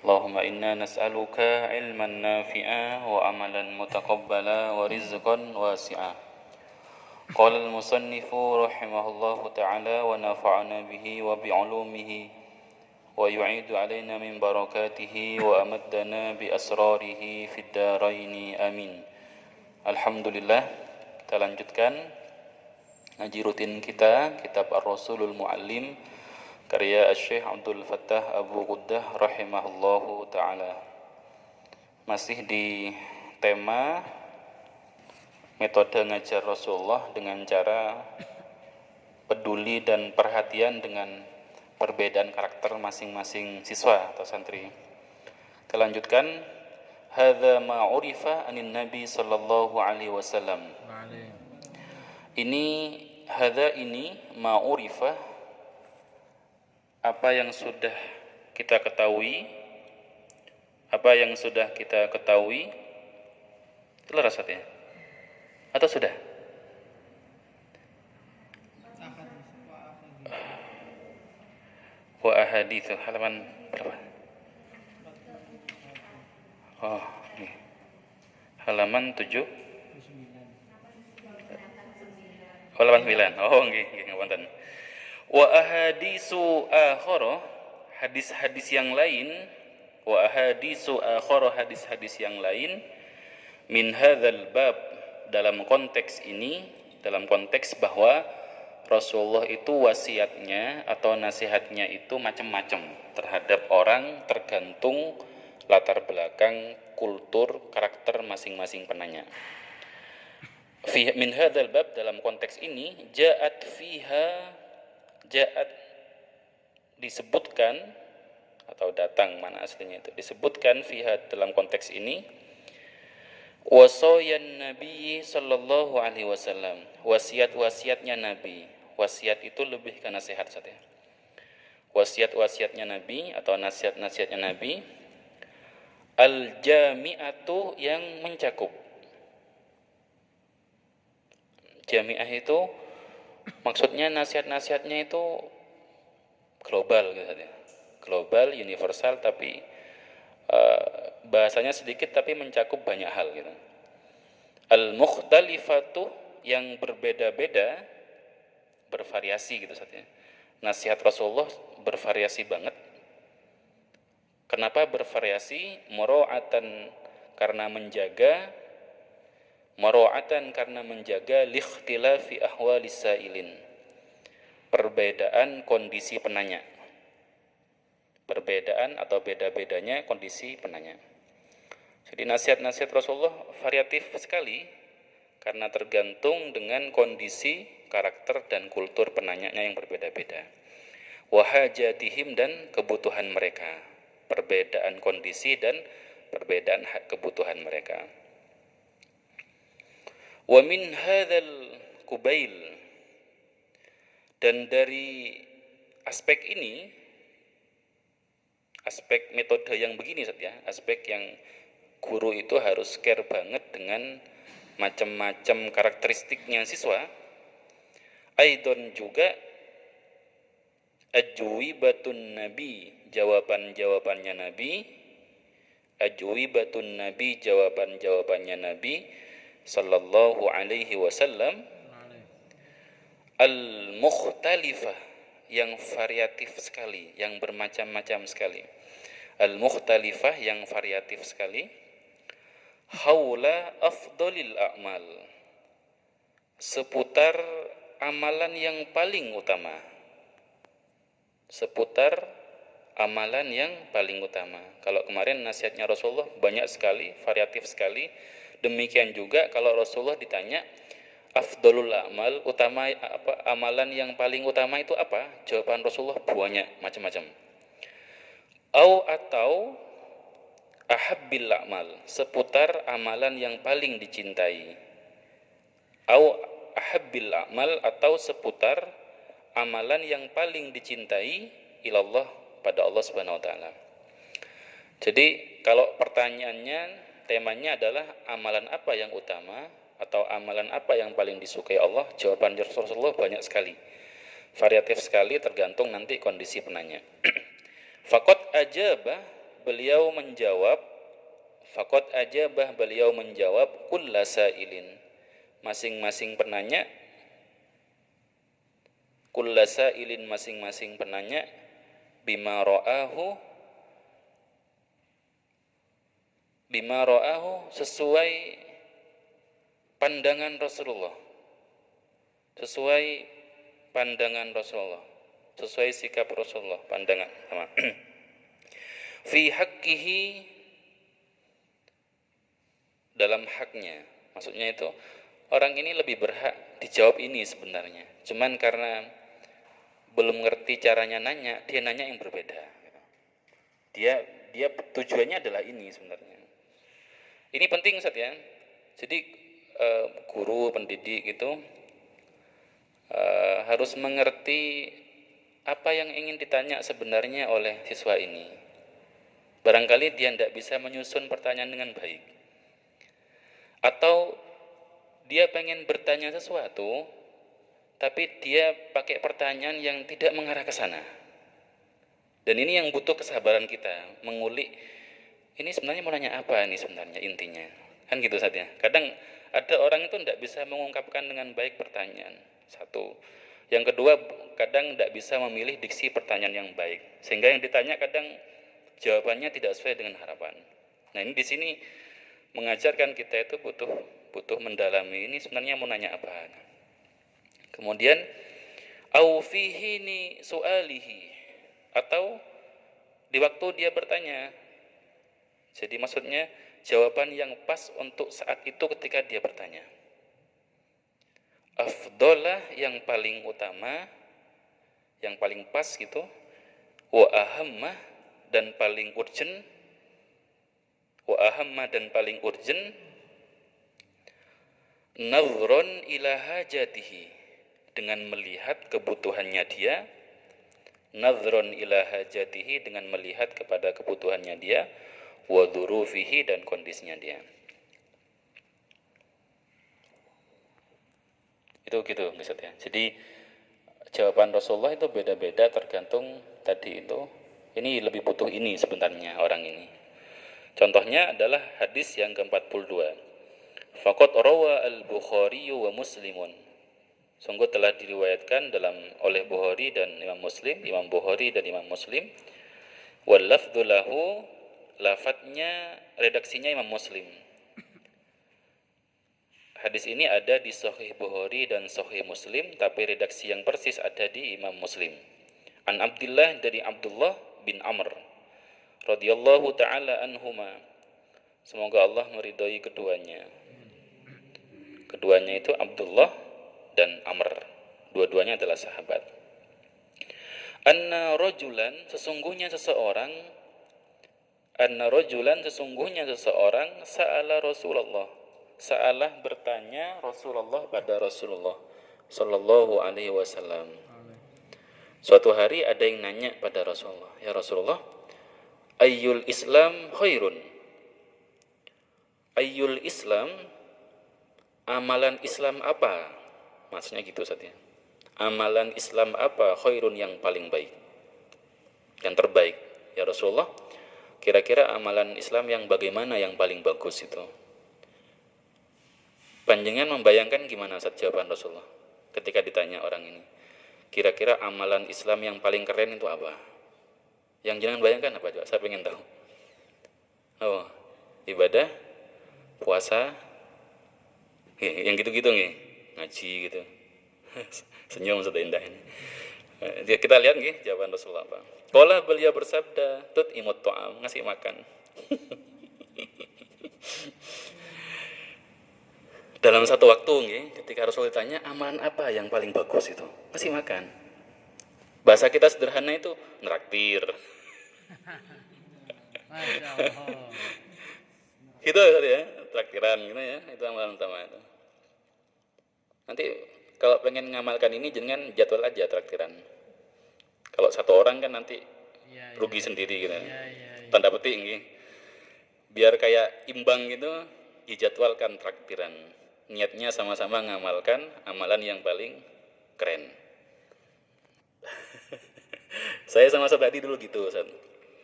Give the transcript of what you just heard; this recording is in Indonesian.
اللهم إنا نسألك علما نافعا وعملا متقبلا ورزقا واسعا. قال المصنف رحمه الله تعالى ونفعنا به وبعلومه ويعيد علينا من بركاته وأمدنا بأسراره في الدارين آمين. Alhamdulillah, kita lanjutkan ngaji rutin kita, kitab Ar-Rasulul Muallim karya Syekh Abdul Fattah Abu Quddah rahimahullahu ta'ala. Masih di tema metode ngajar Rasulullah dengan cara peduli dan perhatian dengan perbedaan karakter masing-masing siswa atau santri. Kita lanjutkan. Hadza ma urifa anin Nabi sallallahu alaihi wasallam. Ini ma urifa, apa yang sudah kita ketahui, Telah rasanya? Atau sudah? Wa ahaditsu, halaman berapa? Oh, ini. Halaman 7. Halaman 9. Oh, nggih, ngapunten. Wa ahaditsu akhara, hadis-hadis yang lain, hadis-hadis yang lain min hadzal bab, dalam konteks ini, dalam konteks bahwa Rasulullah itu wasiatnya atau nasihatnya itu macam-macam terhadap orang tergantung latar belakang, kultur, karakter masing-masing penanya. Min hadzal bab, dalam konteks ini, ja'at disebutkan atau datang, mana aslinya itu, disebutkan fiha dalam konteks ini wasoyan Nabi sallallahu alaihi wasallam, wasiat-wasiatnya Nabi. Wasiat itu lebih ke nasihat saja. Wasiat-wasiatnya Nabi atau nasihat-nasihatnya Nabi, al-jami'atu, yang mencakup. Jami'ah itu maksudnya nasihat-nasihatnya itu global gitu saja. Global, universal, tapi bahasanya sedikit tapi mencakup banyak hal gitu. Al-mukhtalifatu, yang berbeda-beda, bervariasi gitu saja. Nasihat Rasulullah bervariasi banget. Kenapa bervariasi? Muro'atan, karena menjaga likhtilafi ahwalis sa'ilin, perbedaan kondisi penanya. Perbedaan atau beda-bedanya kondisi penanya. Jadi nasihat-nasihat Rasulullah variatif sekali karena tergantung dengan kondisi, karakter dan kultur penanyanya yang berbeda-beda. Wahajatihim, dan kebutuhan mereka. Perbedaan kondisi dan perbedaan kebutuhan mereka. Wa min hadzal kubail, dan dari aspek ini, aspek metode yang begini saja, aspek yang guru itu harus care banget dengan macam-macam karakteristiknya siswa. Aidon juga ajwibatun Nabi, jawaban-jawabannya Nabi, jawaban-jawabannya Nabi sallallahu alaihi wasallam, al-mukhtalifah, yang variatif sekali, yang bermacam-macam sekali. Al-mukhtalifah, yang variatif sekali. Haula afdolil a'mal, seputar amalan yang paling utama. Seputar amalan yang paling utama. Kalau kemarin nasihatnya Rasulullah banyak sekali, variatif sekali. Demikian juga kalau Rasulullah ditanya afdolul a'mal, utama apa, amalan yang paling utama itu apa? Jawaban Rasulullah banyak, macam-macam. Atau ahabbil a'mal, seputar amalan yang paling dicintai. Ahabbil a'mal, atau seputar amalan yang paling dicintai ilallah, pada Allah Subhanahu wa taala. Jadi kalau pertanyaannya, temanya adalah amalan apa yang utama atau amalan apa yang paling disukai Allah, jawaban Rasulullah banyak sekali, variatif sekali, tergantung nanti kondisi penanya. Faqad ajaba, beliau menjawab, faqad ajabah, beliau menjawab kulla sailin, masing-masing penanya, kulla sailin, masing-masing penanya, bima ra'ahu sesuai pandangan Rasulullah, sesuai pandangan Rasulullah, sesuai sikap Rasulullah, pandangan sama. Fi haqqihi, dalam haknya, maksudnya itu orang ini lebih berhak dijawab ini sebenarnya, cuman karena belum ngerti caranya nanya, dia nanya yang berbeda. Dia tujuannya adalah ini sebenarnya. Ini penting Ustaz ya. Jadi guru pendidik itu harus mengerti apa yang ingin ditanya sebenarnya oleh siswa ini. Barangkali dia tidak bisa menyusun pertanyaan dengan baik, atau dia pengen bertanya sesuatu tapi dia pakai pertanyaan yang tidak mengarah ke sana. Dan ini yang butuh kesabaran kita, mengulik ini sebenarnya mau nanya apa ini sebenarnya intinya. Kan gitu saja. Kadang ada orang itu tidak bisa mengungkapkan dengan baik pertanyaan. Satu. Yang kedua, kadang tidak bisa memilih diksi pertanyaan yang baik. Sehingga yang ditanya kadang jawabannya tidak sesuai dengan harapan. Nah, ini di sini mengajarkan kita itu butuh mendalami ini sebenarnya mau nanya apa. Kemudian au fihi su'alihi, atau di waktu dia bertanya. Jadi maksudnya jawaban yang pas untuk saat itu ketika dia bertanya. Afdolah, yang paling utama, yang paling pas gitu. Wa ahammah, dan paling urgent. Wa ahammah, dan paling urgent. Nadhron ila hajatihi, dengan melihat kebutuhannya dia. Nadhron ila hajatihi, dengan melihat kepada kebutuhannya dia. Wa dhurufihi, dan kondisinya dia. Itu gitu Ustaz ya. Jadi jawaban Rasulullah itu beda-beda tergantung tadi itu. Ini lebih butuh ini sebenarnya orang ini. Contohnya adalah hadis yang ke-42. Faqad rawa al-Bukhari wa Muslimun. Sungguh telah diriwayatkan oleh Bukhari dan Imam Muslim, Imam Bukhari dan Imam Muslim. Wal lafdzu lahu, lafadznya redaksinya Imam Muslim. Hadis ini ada di Sahih Bukhari dan Sahih Muslim, tapi redaksi yang persis ada di Imam Muslim. An Abdullah, dari Abdullah bin Amr radhiyallahu taala anhuma. Semoga Allah meridhai keduanya. Keduanya itu Abdullah dan Amr. Dua-duanya adalah sahabat. Anna rajulan, sesungguhnya seseorang sa'ala Rasulullah, sa'alah bertanya Rasulullah pada Rasulullah sallallahu alaihi wasallam. Suatu hari ada yang nanya pada Rasulullah, ya Rasulullah, ayyul Islam khairun? Ayyul Islam, amalan Islam apa? Maksudnya gitu saja. Amalan Islam apa khairun, yang paling baik, yang terbaik? Ya Rasulullah, kira-kira amalan Islam yang bagaimana yang paling bagus itu? Panjenengan membayangkan gimana saat jawaban Rasulullah ketika ditanya orang ini, kira-kira amalan Islam yang paling keren itu apa? Yang jangan bayangkan apa coba? Saya ingin tahu. Oh, ibadah, puasa, yang gitu-gitu nih, ngaji gitu. Senyum sudah indah ini. Kita lihat nih jawaban Rasulullah apa. Qala, beliau bersabda, tut'imut ta'am, ngasih makan. Dalam satu waktu ketika Rasul ditanya amalan apa yang paling bagus itu, ngasih makan. Bahasa kita sederhana itu neraktir. Masya Allah. Gitu ya, traktiran gitu ya, itu amalan utama itu. Nanti kalau pengen ngamalkan ini jangan jadwal aja traktiran. Kalau satu orang kan nanti rugi sendiri gitu. Tanda petik biar kayak imbang gitu, dijadwalkan traktiran. Niatnya sama-sama ngamalkan amalan yang paling keren. Saya sama Sobat Adi dulu gitu, Ustaz.